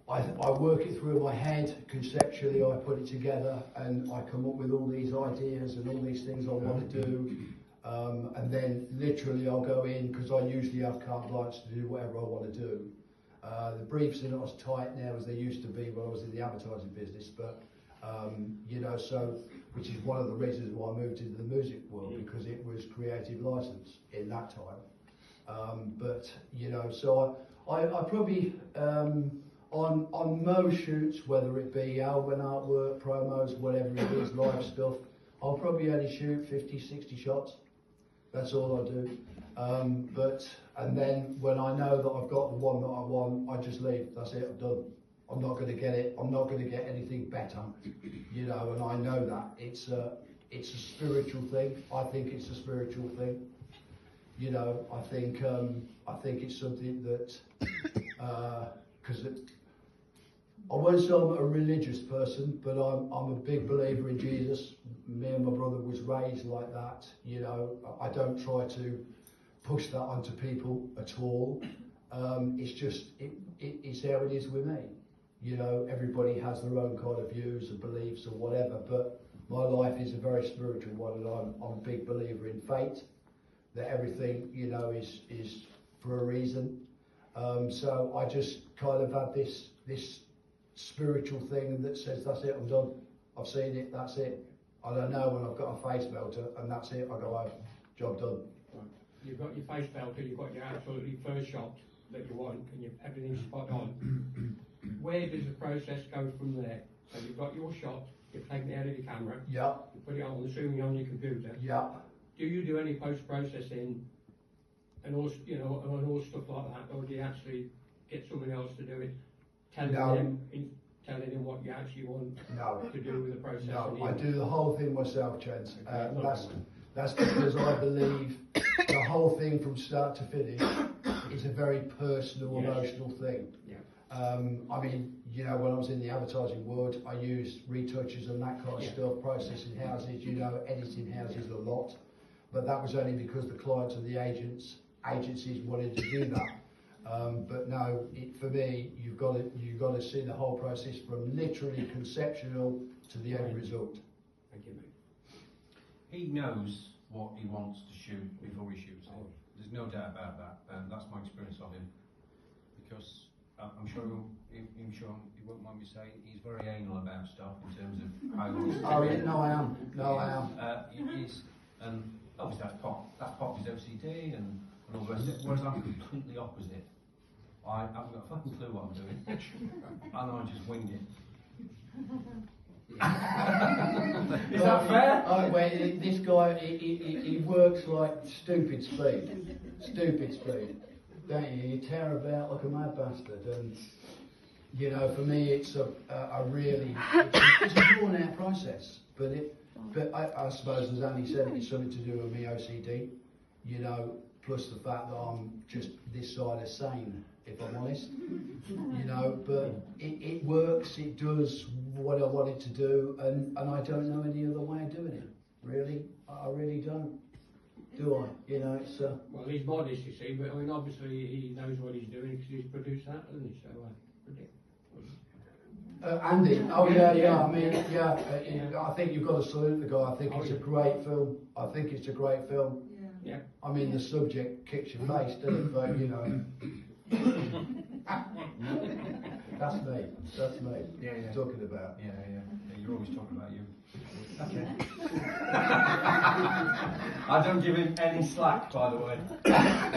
I work it through my head, conceptually I put it together and I come up with all these ideas and all these things I want to do. And then literally I'll go in, because I usually have carte blanche to do whatever I want to do. The briefs are not as tight now as they used to be when I was in the advertising business, but you know, so, which is one of the reasons why I moved into the music world, because it was creative license in that time. But you know, so I probably on most shoots, whether it be album artwork, promos, whatever it is, live stuff, I'll probably only shoot 50, 60 shots. That's all I do. And then when I know that I've got the one that I want, I just leave. That's it, I'm done. I'm not going to get it. I'm not going to get anything better, you know. And I know that it's a spiritual thing. I think it's a spiritual thing. You know, I think it's something that because I won't say I'm a religious person, but I'm a big believer in Jesus. Me and my brother was raised like that. You know, I don't try to push that onto people at all. It's just it's how it is with me. You know, everybody has their own kind of views and beliefs or whatever, but my life is a very spiritual one, and I'm a big believer in fate, that everything, you know, is for a reason. So I just kind of have this spiritual thing that says, that's it, I'm done. I've seen it, that's it. I don't know when I've got a face melter, and that's it, I go home, job done. Right. You've got your face melter, you've got your absolutely first shot that you want, and everything's spot on. Where does the process go from there? So you've got your shot, you've taken it out of your camera, yeah, you put it on, assuming on your computer. Yeah. Do you do any post-processing and all, you know, and all stuff like that, or do you actually get someone else to do it, telling them what you actually want to do with the process? No, I do the whole thing myself, Chance. That's because I believe the whole thing from start to finish is a very personal, emotional thing. Yeah. I mean, you know, when I was in the advertising world, I used retouches and that kind of stuff, processing houses, you know, editing houses a lot. But that was only because the clients and the agencies wanted to do that. But no, for me, you've got to see the whole process from literally conceptual to the end result. Thank you, mate. He knows what he wants to shoot before he shoots it. There's no doubt about that. That's my experience of him. Because I'm sure he won't mind me saying he's very anal about stuff in terms of how he wants to do it. No, I am. No, I am. He's, obviously that's popped his OCD and all the rest of it, whereas I'm completely opposite. I haven't got a fucking clue what I'm doing, and I just wing it. Is that fair? Oh, well, this guy, he works like stupid speed. Stupid speed. Don't you? You tear about like a mad bastard. And, you know, for me, it's a really, it's a drawn out process. But I suppose, as Andy said, it's something to do with me OCD, you know, plus the fact that I'm just this side of sane, if I'm honest, you know, but it works, it does what I want it to do, and I don't know any other way of doing it, really. I really don't, do I? You know, it's... Well, he's modest, you see, but I mean, obviously he knows what he's doing because he's produced that, hasn't he? So, Andy, oh yeah, I mean, I think you've got to salute the guy. I think it's a great film. I think it's a great film. Yeah. I mean, the subject kicks your face, doesn't it? But, you know, that's me. Yeah. Talking about. Yeah. You're always talking about you. Okay. I don't give him any slack, by the way. How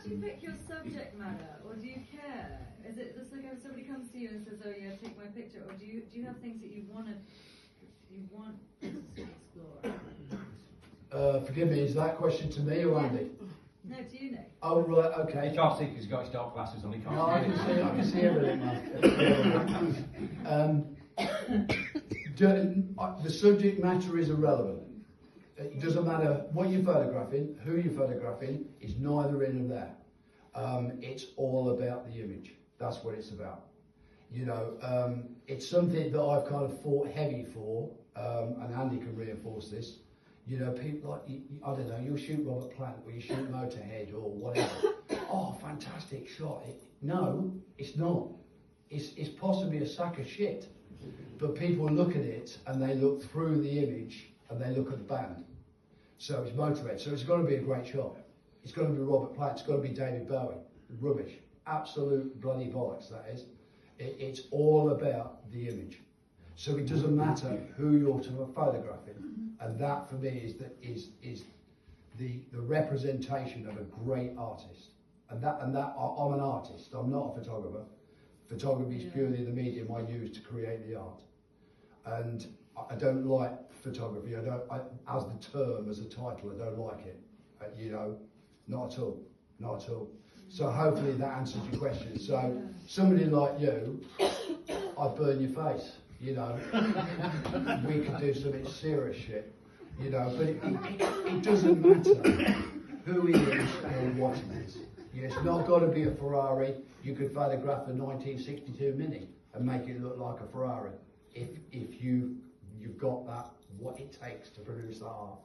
do you pick your subject matter, or do you care? Is it just like if somebody comes to you and says, "Oh yeah, take my picture," or do you have things that you want to explore? Forgive me, is that question to me or Andy? No, to you, Nick. Oh right, okay. He can't see because he's got his dark glasses on. He can't No, I can see everything, man. The subject matter is irrelevant. It doesn't matter what you're photographing, who you're photographing, it's neither in nor there. It's all about the image. That's what it's about. You know, it's something that I've kind of fought heavy for, and Andy can reinforce this. You know, people like, I don't know, you'll shoot Robert Plant or you shoot Motorhead or whatever. Oh, fantastic shot. No, it's not. it's possibly a sack of shit, but people look at it and they look through the image and they look at the band. So it's Motorhead, so it's got to be a great shot. It's got to be Robert Plant, it's got to be David Bowie. Rubbish. Absolute bloody bollocks, that is. It's all about the image. So it doesn't matter who you're photographing, and that for me is the representation of a great artist. And that I'm an artist, I'm not a photographer. Photography is purely the medium I use to create the art. And I don't like photography, as the term, as a title, I don't like it. You know, not at all, not at all. So hopefully that answers your question. So somebody like you, I'd burn your face, you know. We could do some serious shit, you know, but it doesn't matter who he is or what he is. It's not got to be a Ferrari. You could photograph a 1962 Mini and make it look like a Ferrari if you've got that, what it takes to produce that art.